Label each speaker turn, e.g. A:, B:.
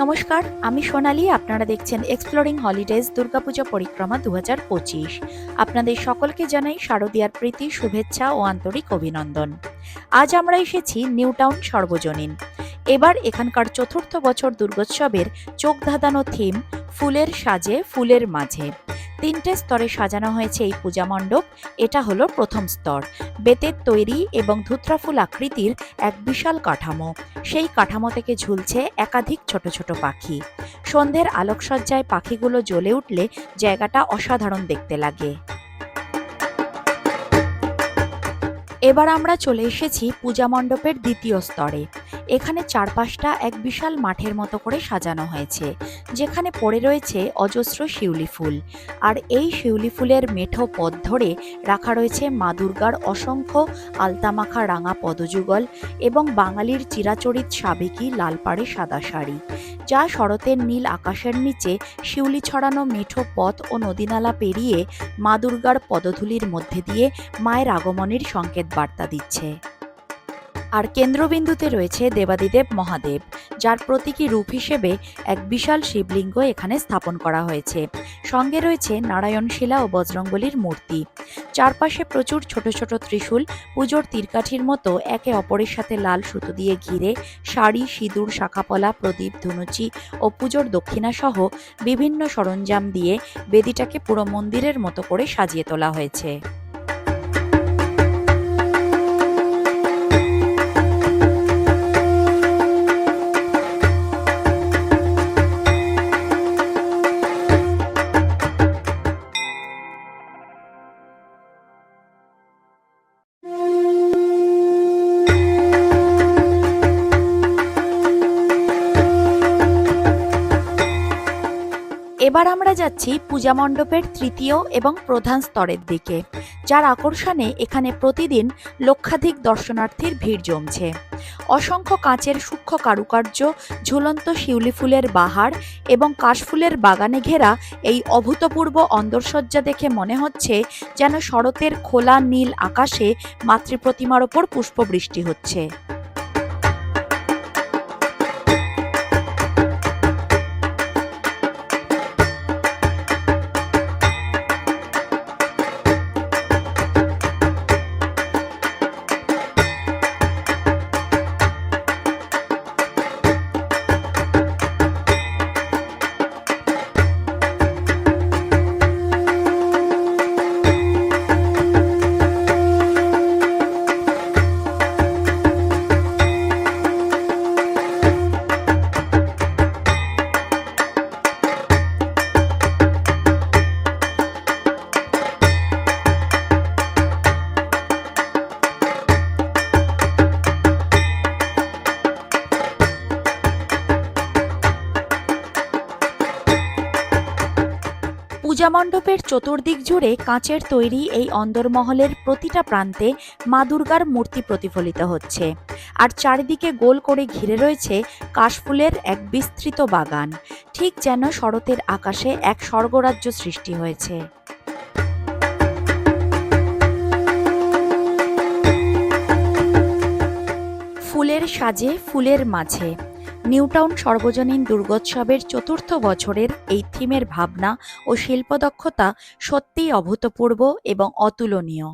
A: নমস্কার, আমি সোনালী। আপনারা দেখছেন এক্সপ্লোরিং হলিডেজ দুর্গাপূজা পরিক্রমা 2025। আপনাদের সকলকে জানাই শারদীয়ার প্রীতি, শুভেচ্ছা ও আন্তরিক অভিনন্দন। আজ আমরা এসেছি নিউ টাউন সর্বজনীন। এবার এখানকার চতুর্থ বছর দুর্গোৎসবের চোখ ধাঁধানো থিম ফুলের সাজে ফুলের মাঝে। 3টে স্তরে সাজানো হয়েছে এই পূজা মণ্ডপ। এটা হলো প্রথম স্তর, বেতের তৈরি এবং ধুত্রাফুল আকৃতির এক বিশাল কাঠামো। সেই কাঠামো থেকে ঝুলছে একাধিক ছোট ছোট পাখি। সন্ধ্যের আলোকসজ্জায় পাখিগুলো জ্বলে উঠলে জায়গাটা অসাধারণ দেখতে লাগে। এবার আমরা চলে এসেছি পূজা মণ্ডপের দ্বিতীয় স্তরে। এখানে চারপাশটা এক বিশাল মাঠের মতো করে সাজানো হয়েছে, যেখানে পড়ে রয়েছে অজস্র শিউলি ফুল। আর এই শিউলি ফুলের মেঠো পথ ধরে রাখা রয়েছে মা দুর্গার অসংখ্য আলতামাখা রাঙা পদযুগল এবং বাঙালির চিরাচরিত সাবেকি লাল পাড়ে সাদা শাড়ি, যা শরতের নীল আকাশের নিচে শিউলি ছড়ানো মেঠো পথ ও নদীনালা পেরিয়ে মা দুর্গার পদধূলির মধ্যে দিয়ে মায়ের আগমনের সংকেত বার্তা দিচ্ছে। আর কেন্দ্রবিন্দুতে রয়েছে দেবাদিদেব মহাদেব, যার প্রতীকী রূপ হিসেবে এক বিশাল শিবলিঙ্গ এখানে স্থাপন করা হয়েছে। সঙ্গে রয়েছে নারায়ণশিলা ও বজরংবলীর মূর্তি। চারপাশে প্রচুর ছোট ছোট ত্রিশূল পুজোর তীরকাঠির মতো একে অপরের সাথে লাল সুতো দিয়ে ঘিরে শাড়ি, সিঁদুর, শাখাপলা, প্রদীপ, ধুনুচি ও পুজোর দক্ষিণা সহ বিভিন্ন সরঞ্জাম দিয়ে বেদিটাকে পুরো মন্দিরের মতো করে সাজিয়ে তোলা হয়েছে। এবার আমরা যাচ্ছি পূজা মণ্ডপের তৃতীয় এবং প্রধান স্তরের দিকে, যার আকর্ষণে এখানে প্রতিদিন লক্ষাধিক দর্শনার্থীর ভিড় জমছে। অসংখ্য কাঁচের সূক্ষ্ম কারুকার্য, ঝুলন্ত শিউলি ফুলের বাহার এবং কাশফুলের বাগানে ঘেরা এই অভূতপূর্ব অন্দরসজ্জা দেখে মনে হচ্ছে যেন শরতের খোলা নীল আকাশে মাতৃপ্রতিমার ওপর পুষ্পবৃষ্টি হচ্ছে। পূজা মণ্ডপের চতুর্দিক জুড়ে কাঁচের তৈরি এই অন্দরমহলের প্রতিটা প্রান্তে মা দুর্গার মূর্তি প্রতিফলিত হচ্ছে। আর চারিদিকে গোল করে ঘিরে রয়েছে কাশফুলের এক বিস্তৃত বাগান, ঠিক যেন শরতের আকাশে এক স্বর্গরাজ্য সৃষ্টি হয়েছে। ফুলের সাজে ফুলের মাঝে নিউ টাউন সর্বজনীন দুর্গোৎসবের চতুর্থ বছরের এই থিমের ভাবনা ও শিল্পদক্ষতা সত্যিই অভূতপূর্ব এবং অতুলনীয়।